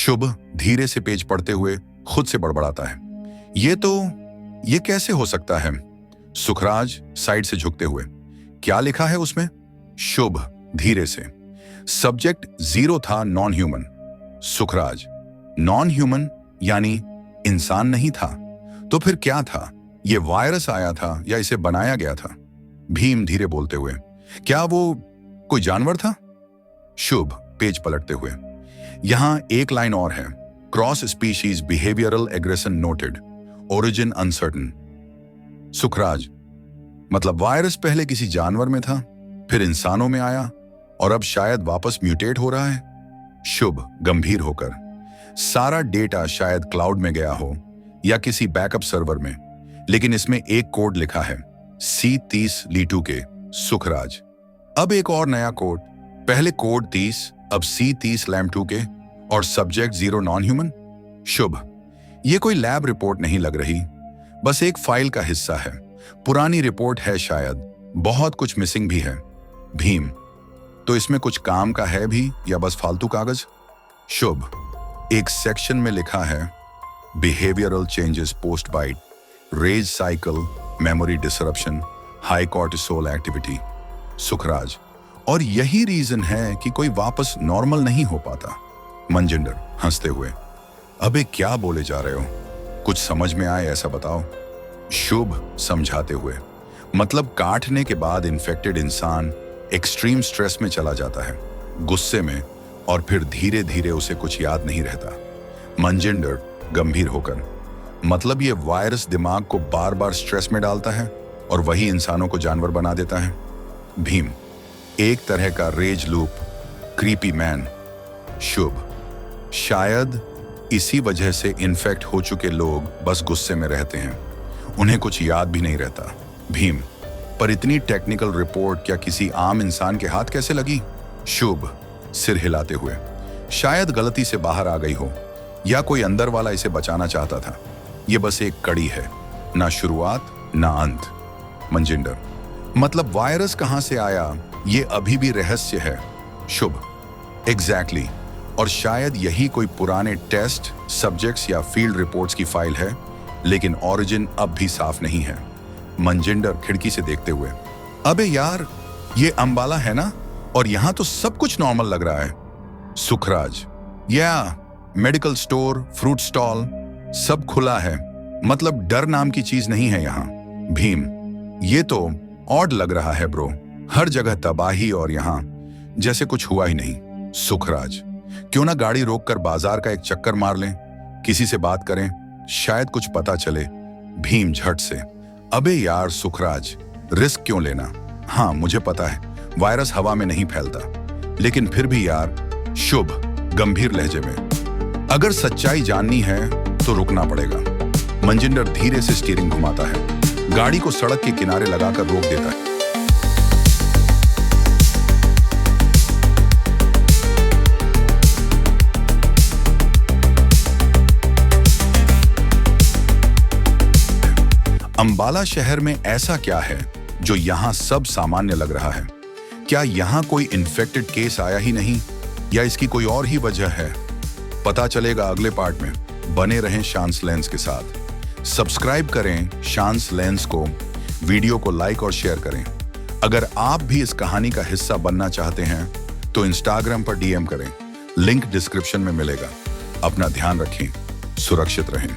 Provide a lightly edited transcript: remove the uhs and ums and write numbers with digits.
शुभ धीरे से पेज पढ़ते हुए खुद से बड़बड़ाता है। ये कैसे हो सकता है? सुखराज साइड से झुकते हुए, क्या लिखा है उसमें? शुभ धीरे से, सब्जेक्ट 0 था, non human. Sukhraj, non human यानी इंसान नहीं था? तो फिर क्या था? ये वायरस आया था या इसे बनाया गया था? भीम धीरे बोलते हुए, क्या वो कोई जानवर था? शुभ पेज पलटते हुए, यहां एक लाइन और है, cross species behavioural aggression noted, origin uncertain. Sukhraj, मतलब वायरस पहले किसी जानवर में था, फिर इंसानों में आया और अब शायद वापस म्यूटेट हो रहा है? शुभ गंभीर होकर, सारा डेटा शायद क्लाउड में गया हो या किसी बैकअप सर्वर में, लेकिन इसमें एक कोड लिखा है, C30 L2K। सुखराज, अब एक और नया कोड, पहले कोड 30, अब C30 LAM2K और सब्जेक्ट 0 नॉन ह्यूमन। शुभ, ये कोई लैब रिपोर्ट नहीं लग रही, बस एक फाइल का हिस्सा है, पुरानी रिपोर्ट है शायद, बहुत कुछ मिसिंग भी है। भीम, तो इसमें कुछ काम का है भी या बस फालतू कागज? शुभ, एक सेक्शन में लिखा है, behavioural changes post bite, rage cycle, memory disruption, high cortisol activity. Sukhraj, और यही रीजन है कि कोई वापस नॉर्मल नहीं हो पाता। मनजिंदर हंसते हुए, अबे क्या बोले जा रहे हो, कुछ समझ में आए ऐसा बताओ। शुभ समझाते हुए, मतलब काटने के बाद इन्फेक्टेड इंसान एक्सट्रीम स्ट्रेस में चला जाता है, गुस्से में, और फिर धीरे धीरे उसे कुछ याद नहीं रहता। मनजिंदर गंभीर होकर, मतलब ये वायरस दिमाग को बार बार स्ट्रेस में डालता है और वही इंसानों को जानवर बना देता है। भीम, एक तरह का रेज लूप, क्रीपी मैन। शुभ, शायद इसी वजह से इन्फेक्ट हो चुके लोग बस गुस्से में रहते हैं, उन्हें कुछ याद भी नहीं रहता। भीम, पर इतनी टेक्निकल रिपोर्ट क्या किसी आम इंसान के हाथ कैसे लगी? शुभ सिर हिलाते हुए, शायद गलती से बाहर आ गई हो या कोई अंदर वाला इसे बचाना चाहता था। ये बस एक कड़ी है, ना शुरुआत ना अंत। मनजिंदर, मतलब वायरस कहां से आया ये अभी भी रहस्य है। शुभ, एग्जैक्टली, और शायद यही कोई पुराने टेस्ट सब्जेक्ट्स या फील्ड रिपोर्ट्स की फाइल है, लेकिन ओरिजिन अब भी साफ नहीं है। मनजिंदर खिड़की से देखते हुए, अबे यार, ये अंबाला है ना, और यहां तो सब कुछ नॉर्मल लग रहा है। सुखराज, या मेडिकल स्टोर, फ्रूट स्टॉल, सब खुला है, मतलब डर नाम की चीज नहीं है यहां। भीम, ये तो ऑड लग रहा है ब्रो, हर जगह तबाही और यहां जैसे कुछ हुआ ही नहीं। सुखराज, क्यों ना गाड़ी रोककर बाजार का एक चक्कर मार लें, किसी से बात करें, शायद कुछ पता चले। भीम झट से, अबे यार सुखराज, रिस्क क्यों लेना? हाँ मुझे पता है वायरस हवा में नहीं फैलता, लेकिन फिर भी यार। शुभ गंभीर लहजे में, अगर सच्चाई जाननी है तो रुकना पड़ेगा। मनजिंदर धीरे से स्टीयरिंग घुमाता है, गाड़ी को सड़क के किनारे लगाकर रोक देता है। अंबाला शहर में ऐसा क्या है जो यहां सब सामान्य लग रहा है? क्या यहां कोई इन्फेक्टेड केस आया ही नहीं, या इसकी कोई और ही वजह है? पता चलेगा अगले पार्ट में। बने रहें शांस लेंस के साथ, सब्सक्राइब करें शांस लेंस को, वीडियो को लाइक और शेयर करें। अगर आप भी इस कहानी का हिस्सा बनना चाहते हैं तो इंस्टाग्राम पर DM करें, लिंक डिस्क्रिप्शन में मिलेगा। अपना ध्यान रखें, सुरक्षित रहें।